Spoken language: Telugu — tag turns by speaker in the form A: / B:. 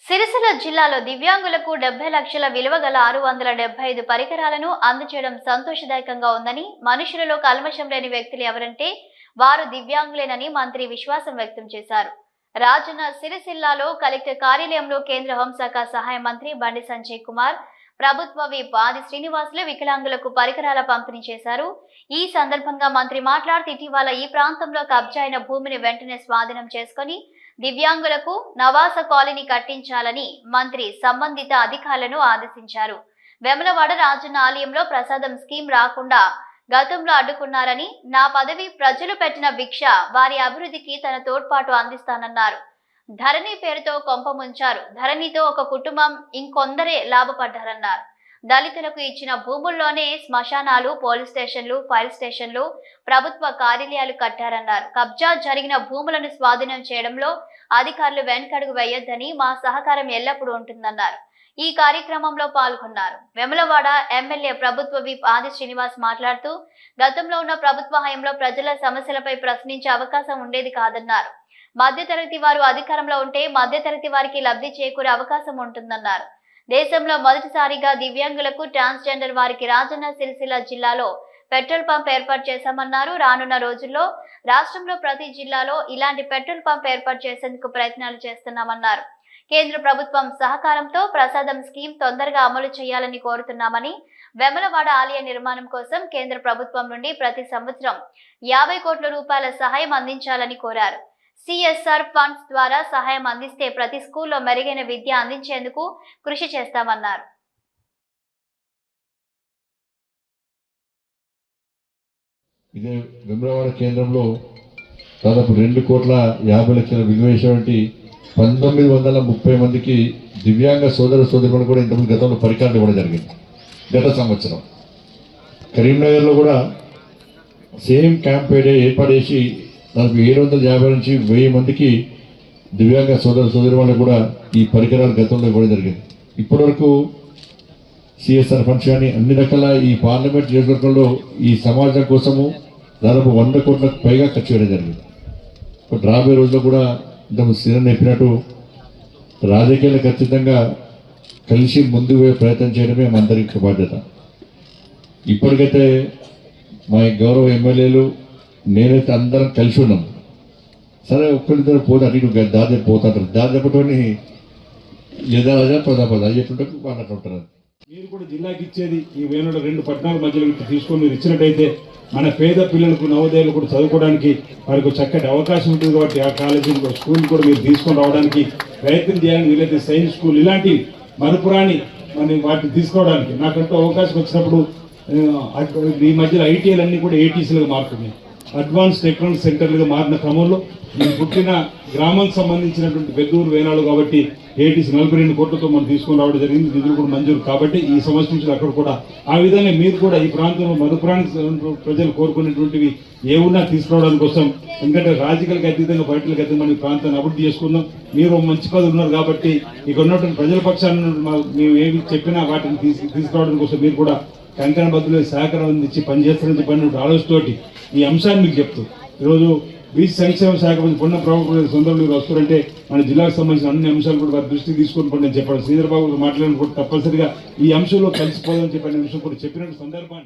A: సిరిసిల్ల జిల్లాలో దివ్యాంగులకు 70 లక్షల విలువ గల 675 పరికరాలను అందజేయడం సంతోషదాయకంగా ఉందని, మనుషులలో కల్మషం లేని వ్యక్తులు ఎవరంటే వారు దివ్యాంగులేనని మంత్రి విశ్వాసం వ్యక్తం చేశారు. రాజన్న సిరిసిల్లాలో కలెక్టర్ కార్యాలయంలో కేంద్ర హోంశాఖ సహాయ మంత్రి బండి సంజయ్ కుమార్, ప్రభుత్వ విప్ ఆది శ్రీనివాసులు వికలాంగులకు పరికరాల పంపిణీ చేశారు. ఈ సందర్భంగా మంత్రి మాట్లాడుతూ ఇటీవల ఈ ప్రాంతంలో కబ్జా అయిన భూమిని వెంటనే స్వాధీనం చేసుకుని దివ్యాంగులకు నవాస కాలనీ కట్టించాలని మంత్రి సంబంధిత అధికారులను ఆదేశించారు. వెమలవాడ రాజన్న ఆలయంలో ప్రసాదం స్కీమ్ రాకుండా గతంలో అడ్డుకున్నారని, నా పదవి ప్రజలు పెట్టిన భిక్ష, వారి అభివృద్ధికి తన తోడ్పాటు అందిస్తానన్నారు. ధరణి పేరుతో కొంప ముంచారు. ధరణితో ఒక కుటుంబం ఇంకొందరే లాభపడ్డారన్నారు. దళితులకు ఇచ్చిన భూముల్లోనే శ్మశానాలు, పోలీస్ స్టేషన్లు, ఫైర్ స్టేషన్లు, ప్రభుత్వ కార్యాలయాలు కట్టారన్నారు. కబ్జా జరిగిన భూములను స్వాధీనం చేయడంలో అధికారులు వెనకడుగు వేయొద్దని మా సహకారం ఎల్లప్పుడూ ఉంటుందన్నారు. ఈ కార్యక్రమంలో పాల్గొన్నారు. వెమలవాడ ఎమ్మెల్యే ప్రభుత్వ విప్ ఆది శ్రీనివాస్ మాట్లాడుతూ గతంలో ఉన్న ప్రభుత్వ హయాంలో ప్రజల సమస్యలపై ప్రశ్నించే అవకాశం ఉండేది కాదన్నారు. మధ్యతరగతి వారు అధికారంలో ఉంటే మధ్యతరగతి వారికి లబ్ధి చేకూరే అవకాశం ఉంటుందన్నారు. దేశంలో మొదటిసారిగా దివ్యాంగులకు, ట్రాన్స్జెండర్ వారికి రాజన్న సిరిసిల్ల జిల్లాలో పెట్రోల్ పంప్ ఏర్పాటు చేశామన్నారు. రానున్న రోజుల్లో రాష్ట్రంలో ప్రతి జిల్లాలో ఇలాంటి పెట్రోల్ పంప్ ఏర్పాటు చేసేందుకు ప్రయత్నాలు చేస్తున్నామన్నారు. కేంద్ర ప్రభుత్వం సహకారంతో ప్రసాదం స్కీమ్ తొందరగా అమలు చేయాలని కోరుతున్నామని, వెమలవాడ ఆలయ నిర్మాణం కోసం కేంద్ర ప్రభుత్వం నుండి ప్రతి సంవత్సరం 50 కోట్ల రూపాయల సహాయం అందించాలని కోరారు. CSR ఫండ్స్ ద్వారా సహాయం అందిస్తే ప్రతి స్కూల్లో మెరుగైన విద్య అందించేందుకు కృషి చేస్తామన్నారు.
B: ఇదే వెమలవాడ కేంద్రంలో దాదాపు 2,50,00,000 విలువేసేటువంటి 1930 మందికి దివ్యాంగ సోదరులను కూడా ఇంతకుముందు గతంలో పరికరాలు ఇవ్వడం జరిగింది. గత సంవత్సరం కరీంనగర్లో కూడా సేమ్ క్యాంప్ ఏర్పాటు చేసి దాదాపు 750 నుంచి 1000 మందికి దివ్యాంగ సోదరులకు కూడా ఈ పరికరాలు గతంలో ఇవ్వడం జరిగింది. ఇప్పటివరకు CSR ఫండ్స్ కానీ అన్ని రకాల ఈ పార్లమెంట్ నియోజకవర్గంలో ఈ సమాజం కోసము దాదాపు 100 కోట్లకు పైగా ఖర్చు చేయడం జరిగింది. రాబోయే రోజుల్లో కూడా ఇంతకు సీనియర్ చెప్పినట్టు రాజకీయాలు ఖచ్చితంగా కలిసి ముందుకు పోయే ప్రయత్నం చేయడమే మన అందరికీ బాధ్యత. ఇప్పటికైతే మా గౌరవ ఎమ్మెల్యేలు నేనైతే అందరం కలిసి ఉన్నాం. సరే ఒక్కరిద్దరు పోతే అటు ఇటు దారి పోతుంటారు. దారి చెప్పటోని లేదా పద అయ్యేటుంటే వాళ్ళకి ఉంటారు.
C: మీరు కూడా జిల్లాకి ఇచ్చేది ఈ వేణుల 2 పట్టణాల మధ్యలో తీసుకొని మీరు ఇచ్చినట్టయితే మన పేద పిల్లలకు, నవోదయాలు కూడా చదువుకోవడానికి వారికి చక్కటి అవకాశం ఉంటుంది. కాబట్టి ఆ కాలేజీ స్కూల్ కూడా మీరు తీసుకొని రావడానికి ప్రయత్నం చేయాలని, వీలైతే సైన్స్ స్కూల్ ఇలాంటి మరుపురాని మనం వాటిని తీసుకోవడానికి నాకంటూ అవకాశం వచ్చినప్పుడు ఈ మధ్యలో ITL అన్నీ కూడా ATCలుగా మారుతున్నాయి. అడ్వాన్స్ టెక్నాలజీ సెంటర్లుగా మారిన క్రమంలో నేను పుట్టిన గ్రామానికి సంబంధించినటువంటి పెద్దూరు వేనాలు కాబట్టి ATC 42 కోట్లతో మనం తీసుకొని రావడం జరిగింది. నిధులు కూడా మంజూరు కాబట్టి ఈ సంవత్సరం నుంచి అక్కడ కూడా ఆ విధంగా మీరు కూడా ఈ ప్రాంతంలో మధుపురానికి ప్రజలు కోరుకునేటువంటివి ఏమున్నా తీసుకురావడానికి కోసం, ఎందుకంటే రాజకీయాలకు అతీతంగా బయటలకు అతీతంగా మనం ఈ ప్రాంతాన్ని అభివృద్ధి చేసుకుందాం. మీరు మంచి పదవి ఉన్నారు కాబట్టి ఇక్కడ ఉన్నటువంటి ప్రజల పక్షాన్ని మేము ఏమి చెప్పినా వాటిని తీసుకురావడం కోసం మీరు కూడా కంకణ బద్దులో సహకారం అందించి పనిచేస్తారని చెప్పినటువంటి ఆలోచనతోటి ఈ అంశాన్ని మీకు చెప్తూ ఈరోజు బీసీ సంక్షేమ శాఖ మంత్రి పొన్న ప్రభుత్వం సొంతంలో వస్తారంటే మన జిల్లాకు సంబంధించిన అన్ని అంశాలు కూడా వారి దృష్టికి తీసుకొని పడి నేను చెప్పాను. శ్రీధర్ బాబు మాట్లాడిన కూడా తప్పనిసరిగా ఈ అంశంలో కలిసిపోదని చెప్పిన అంశం కూడా చెప్పినట్టు సందర్భాన్ని